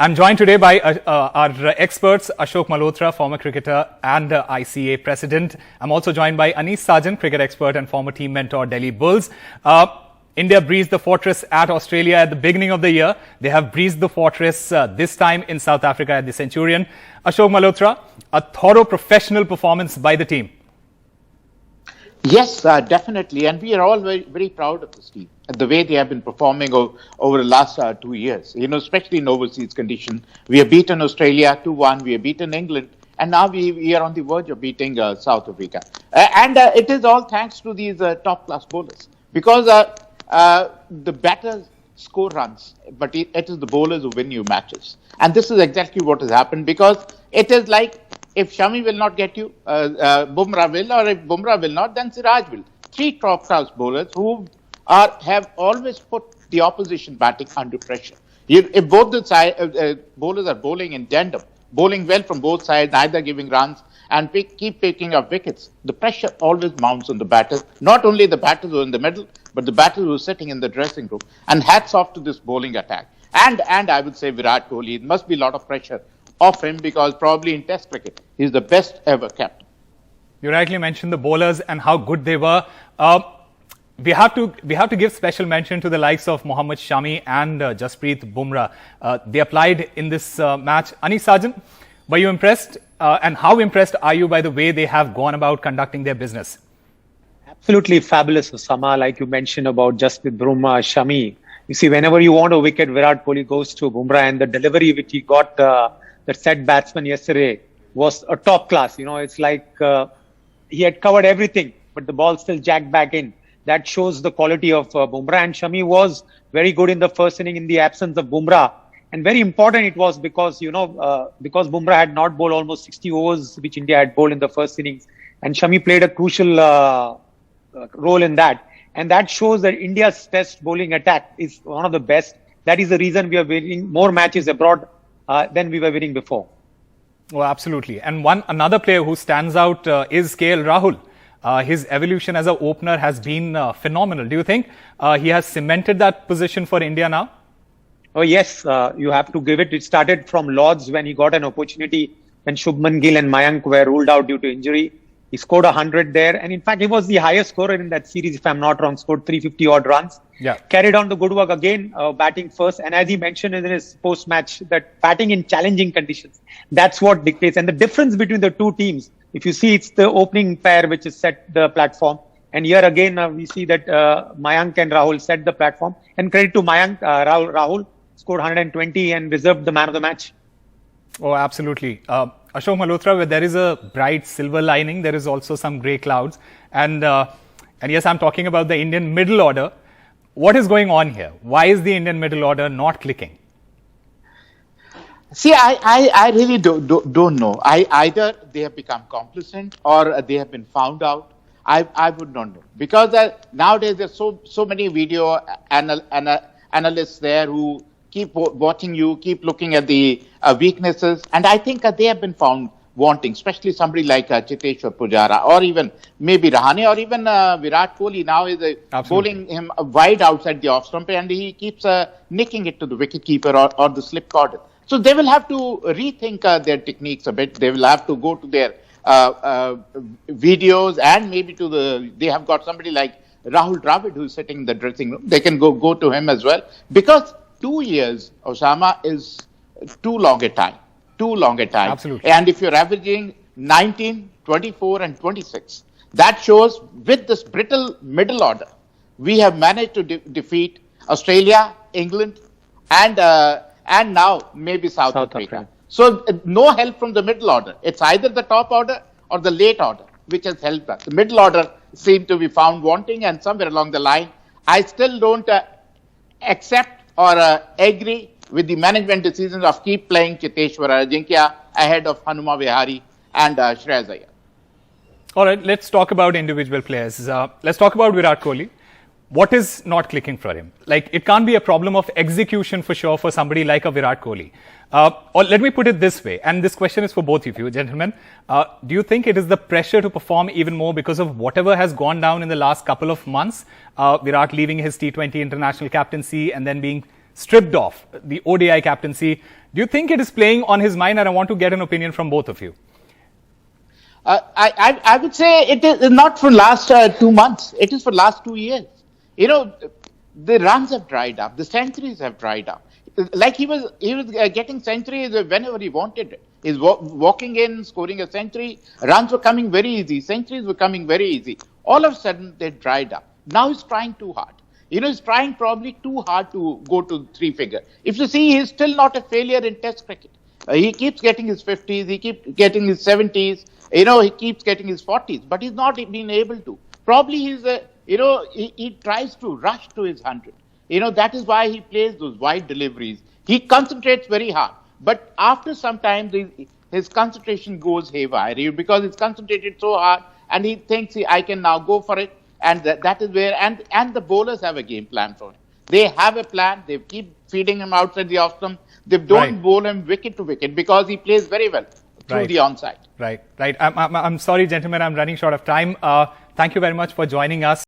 I'm joined today by our experts, Ashok Malhotra, former cricketer and ICA president. I'm also joined by Anis Sarjan, cricket expert and former team mentor, Delhi Bulls. India breezed the fortress at Australia at the beginning of the year. They have breezed the fortress this time in South Africa at the Centurion. Ashok Malhotra, a thorough professional performance by the team. Yes, definitely. And we are all very, very proud of this team and the way they have been performing over the last 2 years, especially in overseas conditions. We have beaten Australia 2-1. We have beaten England. And now we are on the verge of beating South Africa. And it is all thanks to these top-class bowlers. Because the batters score runs, but it is the bowlers who win you matches. And this is exactly what has happened, because it is like, if Shami will not get you, Bumrah will, or if Bumrah will not, then Siraj will. Three top-class bowlers who have always put the opposition batting under pressure. If both the bowlers are bowling in tandem, bowling well from both sides, neither giving runs, and keep picking up wickets, the pressure always mounts on the batters. Not only the batters who are in the middle, but the batters who are sitting in the dressing room. And hats off to this bowling attack. And I would say Virat Kohli, it must be a lot of pressure off him, because probably in Test cricket, he's the best ever captain. You rightly mentioned the bowlers and how good they were. We have to give special mention to the likes of Mohammad Shami and Jasprit Bumrah. They applied in this match. Anis Sarjan, were you impressed? And how impressed are you by the way they have gone about conducting their business? Absolutely fabulous, Osama. Like you mentioned about Jasprit Bumrah, Shami. You see, whenever you want a wicket, Virat Kohli goes to Bumrah, and the delivery which he got, that set batsman yesterday, was a top class. It's like he had covered everything, but the ball still jacked back in. That shows the quality of Bumrah. And Shami was very good in the first inning in the absence of Bumrah. And very important it was because, because Bumrah had not bowled almost 60 overs, which India had bowled in the first innings. And Shami played a crucial role in that. And that shows that India's test bowling attack is one of the best. That is the reason we are winning more matches abroad than we were winning before. Oh, absolutely. And another player who stands out is KL Rahul. His evolution as an opener has been phenomenal. Do you think he has cemented that position for India now? Oh, yes. You have to give it. It started from Lords when he got an opportunity when Shubman Gill and Mayank were ruled out due to injury. He scored 100 there. And in fact, he was the highest scorer in that series, if I'm not wrong, scored 350 odd runs. Yeah. Carried on the good work again, batting first. And as he mentioned in his post-match, that batting in challenging conditions, that's what dictates. And the difference between the two teams, if you see, it's the opening pair which has set the platform. And here again, we see that Mayank and Rahul set the platform. And credit to Mayank, Rahul scored 120 and deserved the man of the match. Oh, absolutely. Ashok Malhotra, where there is a bright silver lining, there is also some grey clouds. And yes, I'm talking about the Indian middle order. What is going on here? Why is the Indian middle order not clicking? See, I really don't know. Either they have become complacent or they have been found out. I would not know. Because nowadays there's so many video analysts there who keep watching you, keep looking at the weaknesses. And I think they have been found wanting, especially somebody like Cheteshwar Pujara, or even maybe Rahane, or even Virat Kohli now is bowling him wide outside the off stump, and he keeps nicking it to the wicketkeeper or the slip cord. So they will have to rethink their techniques a bit. They will have to go to their videos, and maybe they have got somebody like Rahul Dravid who's sitting in the dressing room. They can go to him as well, because 2 years, Osama, is too long a time. Too long a time. Absolutely. And if you're averaging 19, 24 and 26, that shows with this brittle middle order, we have managed to defeat Australia, England, and now maybe South Africa. So no help from the middle order. It's either the top order or the late order which has helped us. The middle order seemed to be found wanting, and somewhere along the line, I still don't accept or agree with the management decisions of keep playing Cheteshwar Ajinkya ahead of Hanuma Vihari and Shreyas Iyer. All right, let's talk about individual players. Let's talk about Virat Kohli. What is not clicking for him? Like, it can't be a problem of execution for sure for somebody like a Virat Kohli. Or let me put it this way, and this question is for both of you, gentlemen. Do you think it is the pressure to perform even more because of whatever has gone down in the last couple of months? Virat leaving his T20 international captaincy and then being stripped off the ODI captaincy. Do you think it is playing on his mind? And I want to get an opinion from both of you. I would say it is not for last 2 months. It is for last 2 years. You know, the runs have dried up. The centuries have dried up. Like he was getting centuries whenever he wanted it. He's walking in, scoring a century. Runs were coming very easy. Centuries were coming very easy. All of a sudden, they dried up. Now he's trying too hard. You know, he's trying probably too hard to go to 3-figure. If you see, he's still not a failure in Test cricket. He keeps getting his 50s. He keeps getting his 70s. You know, he keeps getting his 40s, but he's not been able to. Probably he tries to rush to his 100. You know, that is why he plays those wide deliveries. He concentrates very hard. But after some time, his concentration goes haywire because he's concentrated so hard and he thinks I can now go for it. And that is where, and the bowlers have a game plan for him. They have a plan. They keep feeding him outside the off stump. They don't bowl him wicket to wicket because he plays very well through the onside. Right. I'm sorry, gentlemen, I'm running short of time. Thank you very much for joining us.